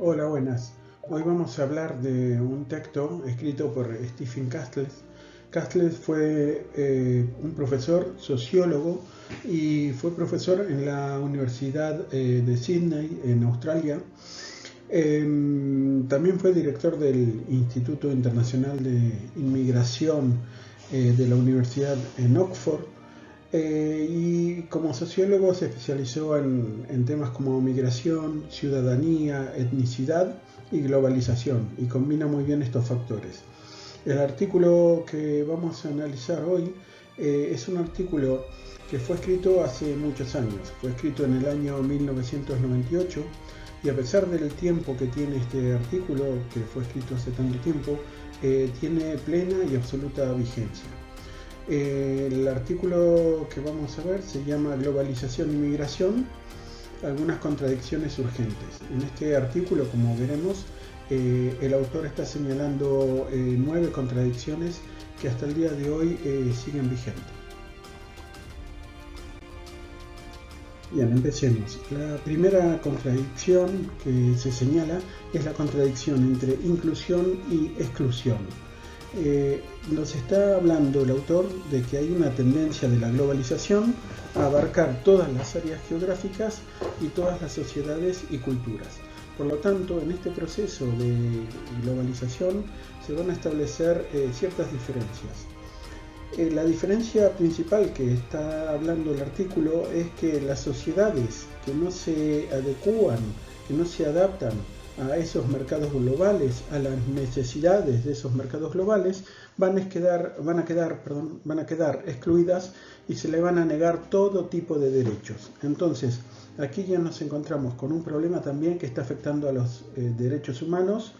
Hola, buenas. Hoy vamos a hablar de un texto escrito por Stephen Castles. Castles fue un profesor sociólogo y fue profesor en la Universidad de Sydney, en Australia. También fue director del Instituto Internacional de Inmigración de la Universidad en Oxford. Y como sociólogo se especializó en temas como migración, ciudadanía, etnicidad y globalización, y combina muy bien estos factores. El artículo que vamos a analizar hoy es un artículo que fue escrito hace muchos años. Fue escrito en el año 1998 y a pesar del tiempo que tiene este artículo, que fue escrito hace tanto tiempo, tiene plena y absoluta vigencia. El artículo que vamos a ver se llama Globalización y Migración, algunas contradicciones urgentes. En este artículo, como veremos, el autor está señalando 9 contradicciones que hasta el día de hoy siguen vigentes. Bien, empecemos. La primera contradicción que se señala es la contradicción entre inclusión y exclusión. Nos está hablando el autor de que hay una tendencia de la globalización a abarcar todas las áreas geográficas y todas las sociedades y culturas. Por lo tanto, en este proceso de globalización se van a establecer ciertas diferencias. La diferencia principal que está hablando el artículo es que las sociedades que no se adecúan, que no se adaptan a esos mercados globales, a las necesidades de esos mercados globales, van a quedar excluidas y se le van a negar todo tipo de derechos. Entonces, aquí ya nos encontramos con un problema también que está afectando a los derechos humanos.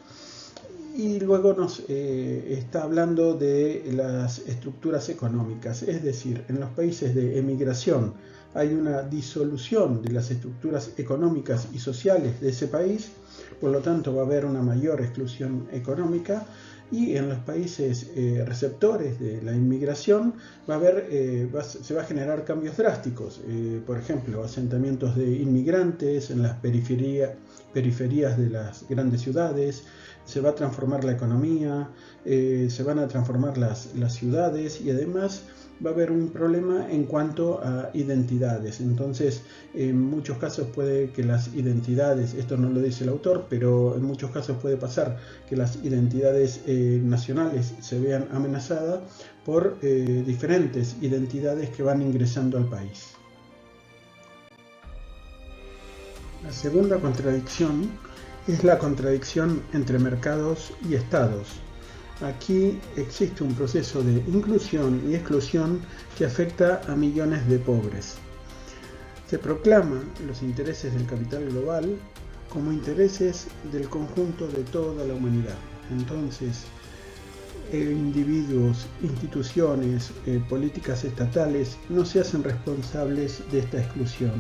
Y luego nos está hablando de las estructuras económicas, es decir, en los países de emigración hay una disolución de las estructuras económicas y sociales de ese país, por lo tanto va a haber una mayor exclusión económica, y en los países receptores de la inmigración se va a generar cambios drásticos, por ejemplo, asentamientos de inmigrantes en las periferias de las grandes ciudades. Se va a transformar la economía, se van a transformar las ciudades, y además va a haber un problema en cuanto a identidades. Entonces, en muchos casos puede que las identidades, esto no lo dice el autor, pero en muchos casos puede pasar que las identidades nacionales se vean amenazadas por diferentes identidades que van ingresando al país. La segunda contradicción es la contradicción entre mercados y estados. Aquí existe un proceso de inclusión y exclusión que afecta a millones de pobres. Se proclama los intereses del capital global como intereses del conjunto de toda la humanidad. Entonces, individuos, instituciones, políticas estatales no se hacen responsables de esta exclusión.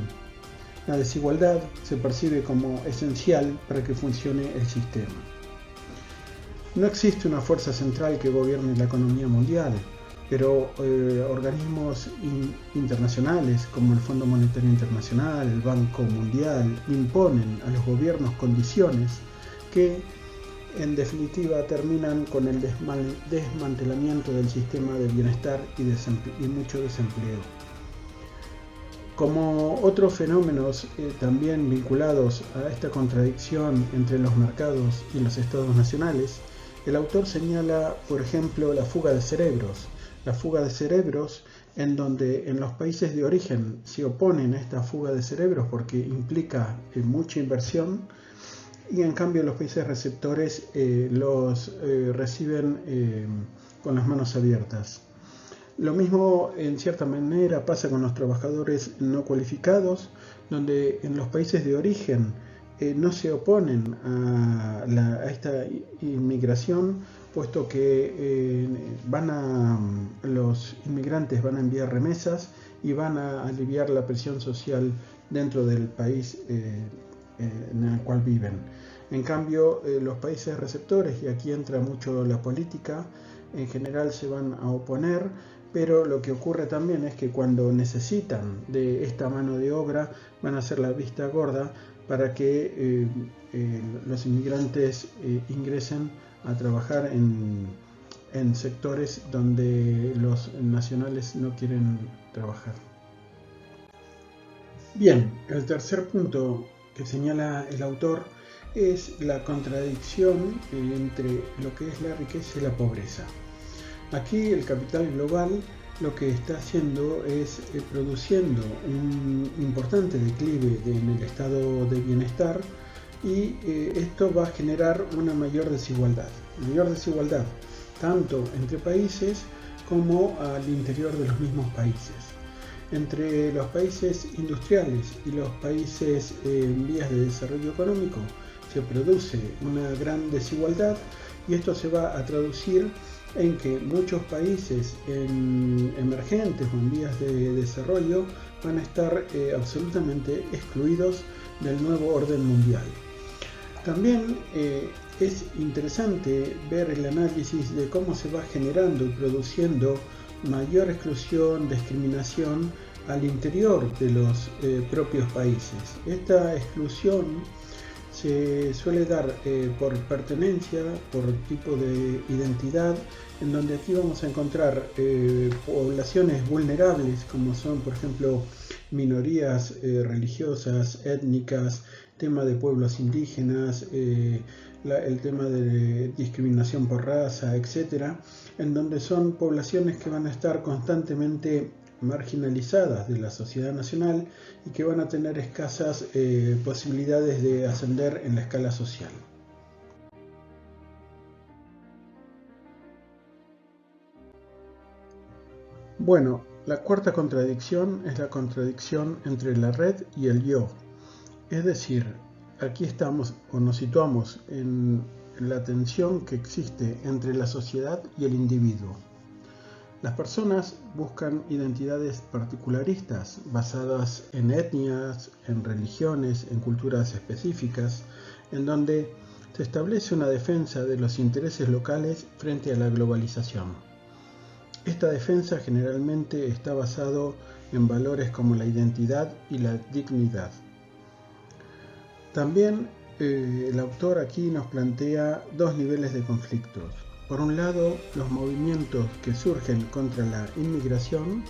La desigualdad se percibe como esencial para que funcione el sistema. No existe una fuerza central que gobierne la economía mundial, pero organismos internacionales como el Fondo Monetario Internacional, el Banco Mundial, imponen a los gobiernos condiciones que en definitiva terminan con el desmantelamiento del sistema de bienestar y mucho desempleo. Como otros fenómenos también vinculados a esta contradicción entre los mercados y los estados nacionales, el autor señala, por ejemplo, la fuga de cerebros. La fuga de cerebros en donde en los países de origen se oponen a esta fuga de cerebros porque implica mucha inversión, y en cambio los países receptores los reciben con las manos abiertas. Lo mismo en cierta manera pasa con los trabajadores no cualificados, donde en los países de origen no se oponen a esta inmigración, puesto que los inmigrantes van a enviar remesas y van a aliviar la presión social dentro del país en el cual viven. En cambio, los países receptores, y aquí entra mucho la política, en general se van a oponer, pero lo que ocurre también es que cuando necesitan de esta mano de obra van a hacer la vista gorda para que los inmigrantes ingresen a trabajar en sectores donde los nacionales no quieren trabajar. Bien, el tercer punto que señala el autor es la contradicción entre lo que es la riqueza y la pobreza. Aquí el capital global lo que está haciendo es produciendo un importante declive en el estado de bienestar y esto va a generar una mayor desigualdad tanto entre países como al interior de los mismos países. Entre los países industriales y los países en vías de desarrollo económico se produce una gran desigualdad y esto se va a traducir en que muchos países emergentes o en vías de desarrollo van a estar absolutamente excluidos del nuevo orden mundial. También es interesante ver el análisis de cómo se va generando y produciendo mayor exclusión, discriminación al interior de los propios países. Esta exclusión se suele dar por pertenencia, por tipo de identidad, en donde aquí vamos a encontrar poblaciones vulnerables como son, por ejemplo, minorías religiosas, étnicas, tema de pueblos indígenas, el tema de discriminación por raza, etc., en donde son poblaciones que van a estar constantemente marginalizadas de la sociedad nacional y que van a tener escasas posibilidades de ascender en la escala social. Bueno, la cuarta contradicción es la contradicción entre la red y el yo. Es decir, aquí estamos o nos situamos en la tensión que existe entre la sociedad y el individuo. Las personas buscan identidades particularistas basadas en etnias, en religiones, en culturas específicas, en donde se establece una defensa de los intereses locales frente a la globalización. Esta defensa generalmente está basada en valores como la identidad y la dignidad. También el autor aquí nos plantea dos niveles de conflictos. Por un lado, los movimientos que surgen contra la inmigración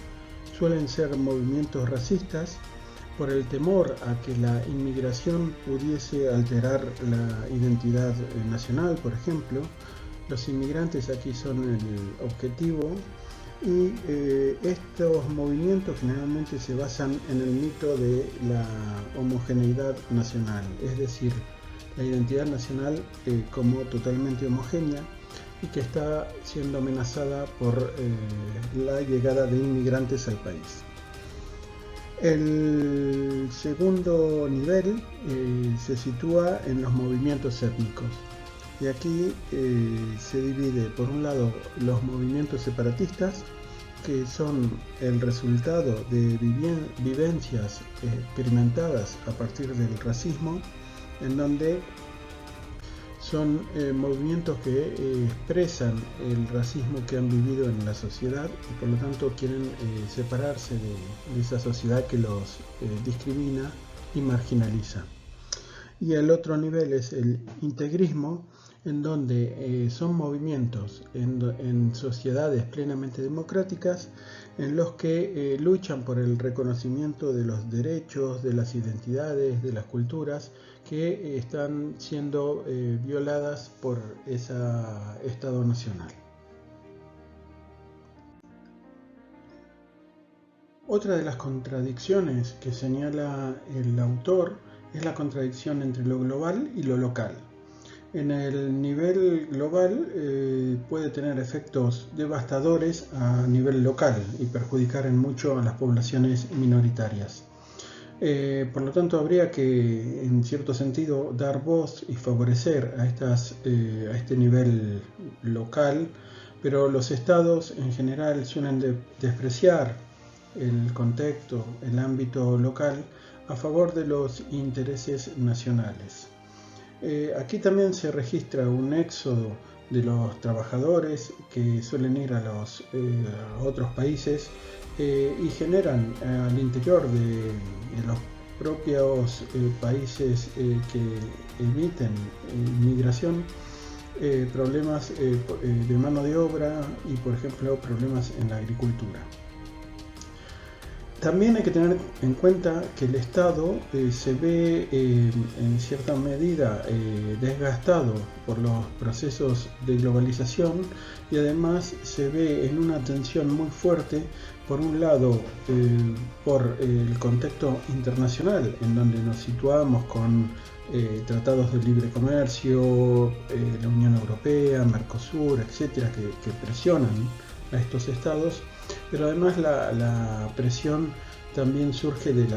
suelen ser movimientos racistas por el temor a que la inmigración pudiese alterar la identidad nacional, por ejemplo. Los inmigrantes aquí son el objetivo y estos movimientos generalmente se basan en el mito de la homogeneidad nacional, es decir, la identidad nacional como totalmente homogénea y que está siendo amenazada por la llegada de inmigrantes al país. El segundo nivel se sitúa en los movimientos étnicos. Y aquí se divide por un lado los movimientos separatistas, que son el resultado de vivencias experimentadas a partir del racismo, en donde son movimientos que expresan el racismo que han vivido en la sociedad y por lo tanto quieren separarse de esa sociedad que los discrimina y marginaliza. Y el otro nivel es el integrismo, en donde son movimientos en sociedades plenamente democráticas en los que luchan por el reconocimiento de los derechos, de las identidades, de las culturas que están siendo violadas por ese Estado nacional. Otra de las contradicciones que señala el autor es la contradicción entre lo global y lo local. En el nivel global puede tener efectos devastadores a nivel local y perjudicar en mucho a las poblaciones minoritarias. Por lo tanto, habría que, en cierto sentido, dar voz y favorecer a este nivel local, pero los estados en general suelen despreciar el contexto, el ámbito local, a favor de los intereses nacionales. Aquí también se registra un éxodo de los trabajadores que suelen ir a otros países y generan al interior de los propios países que emiten migración, problemas de mano de obra y, por ejemplo, problemas en la agricultura. También hay que tener en cuenta que el Estado se ve en cierta medida desgastado por los procesos de globalización y además se ve en una tensión muy fuerte, por un lado por el contexto internacional en donde nos situamos con tratados de libre comercio, la Unión Europea, Mercosur, etcétera, que presionan a estos estados, pero además la presión también surge del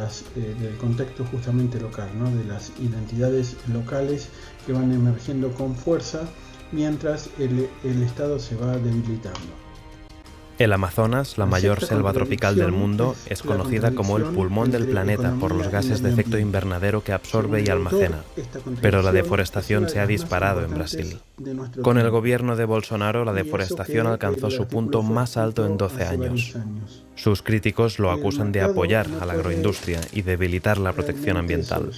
contexto justamente local, ¿no? De las identidades locales que van emergiendo con fuerza mientras el Estado se va debilitando. El Amazonas, la mayor selva tropical del mundo, es conocida como el pulmón del planeta por los gases de efecto invernadero que absorbe y almacena. Pero la deforestación se ha disparado en Brasil. Con el gobierno de Bolsonaro, la deforestación alcanzó su punto más alto en 12 años. Sus críticos lo acusan de apoyar a la agroindustria y debilitar la protección ambiental.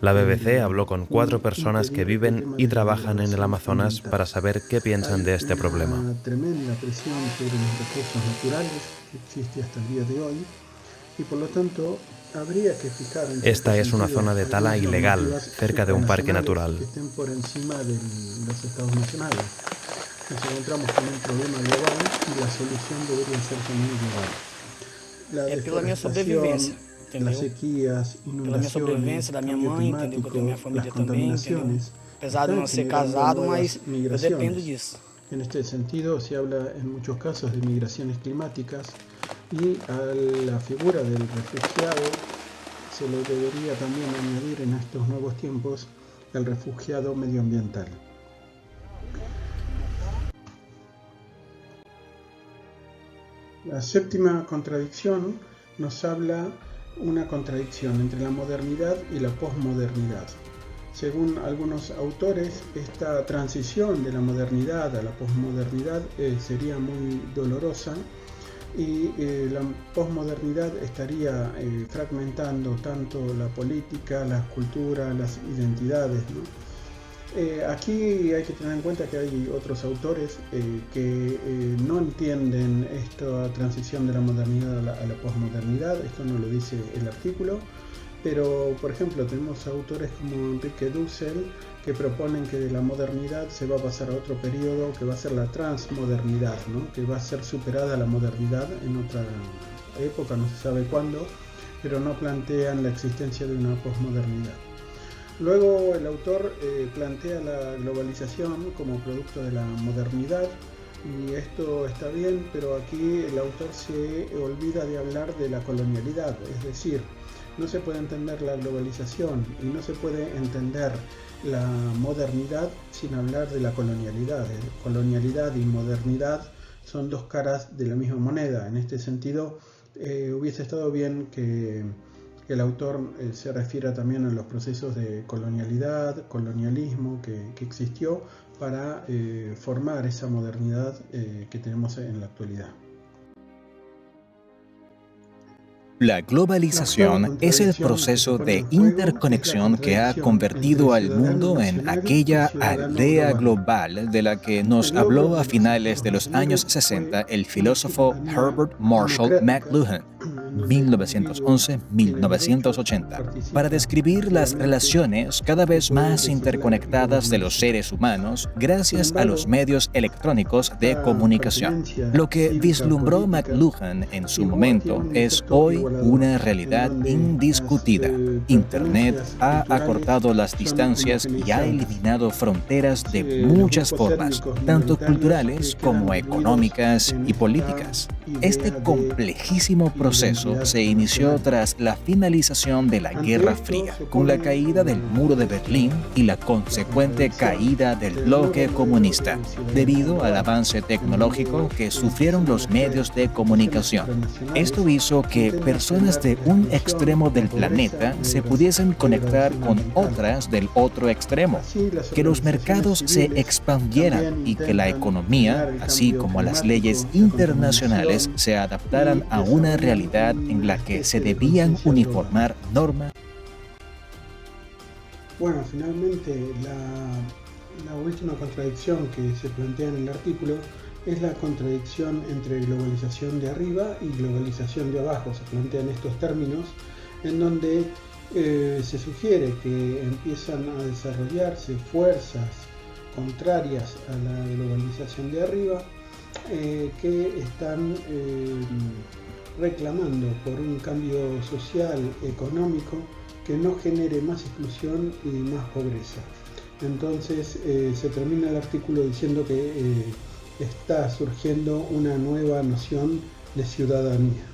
La BBC habló con 4 personas que viven y trabajan en el Amazonas para saber qué piensan de este problema. Una tremenda presión sobre los recursos naturales que existe hasta el día de hoy y por lo tanto habría que fijar en Esta es una zona de tala ilegal, cerca de un parque natural. Que estén por encima de los estados nacionales. Nos encontramos con un problema global y la solución debería ser también global. La deforestación, las sequías, inundaciones, cambio climático, las contaminaciones. Apesar de não ser casado, mas eu dependo disso. En este sentido se habla en muchos casos de migraciones climáticas y a la figura del refugiado se le debería también añadir en estos nuevos tiempos el refugiado medioambiental. La séptima contradicción nos habla una contradicción entre la modernidad y la posmodernidad. Según algunos autores, esta transición de la modernidad a la posmodernidad sería muy dolorosa y la posmodernidad estaría fragmentando tanto la política, la cultura, las identidades, ¿no? Aquí hay que tener en cuenta que hay otros autores que no entienden esta transición de la modernidad a la posmodernidad. Esto no lo dice el artículo, pero por ejemplo tenemos autores como Enrique Dussel que proponen que de la modernidad se va a pasar a otro periodo que va a ser la transmodernidad, ¿no? Que va a ser superada la modernidad en otra época, no se sabe cuándo, pero no plantean la existencia de una posmodernidad. Luego el autor plantea la globalización como producto de la modernidad y esto está bien, pero aquí el autor se olvida de hablar de la colonialidad, es decir, no se puede entender la globalización y no se puede entender la modernidad sin hablar de la colonialidad. Colonialidad y modernidad son dos caras de la misma moneda. En este sentido, hubiese estado bien que el autor se refiera también a los procesos de colonialidad, colonialismo que existió para formar esa modernidad que tenemos en la actualidad. La globalización es el proceso de interconexión que ha convertido al mundo en aquella aldea global de la que nos habló a finales de los años 60 el filósofo Herbert Marshall McLuhan, 1911-1980, para describir las relaciones cada vez más interconectadas de los seres humanos gracias a los medios electrónicos de comunicación. Lo que vislumbró McLuhan en su momento es hoy una realidad indiscutida. Internet ha acortado las distancias y ha eliminado fronteras de muchas formas, tanto culturales como económicas y políticas. Este complejísimo proceso se inició tras la finalización de la Guerra Fría, con la caída del muro de Berlín y la consecuente caída del bloque comunista, debido al avance tecnológico que sufrieron los medios de comunicación. Esto hizo que personas de un extremo del planeta se pudiesen conectar con otras del otro extremo, que los mercados se expandieran y que la economía, así como las leyes internacionales, se adaptaran a una realidad en la que se debían uniformar normas Bueno, finalmente la última contradicción que se plantea en el artículo es la contradicción entre globalización de arriba y globalización de abajo. Se plantean estos términos en donde se sugiere que empiezan a desarrollarse fuerzas contrarias a la globalización de arriba que están reclamando por un cambio social, económico, que no genere más exclusión y más pobreza. Entonces se termina el artículo diciendo que está surgiendo una nueva noción de ciudadanía.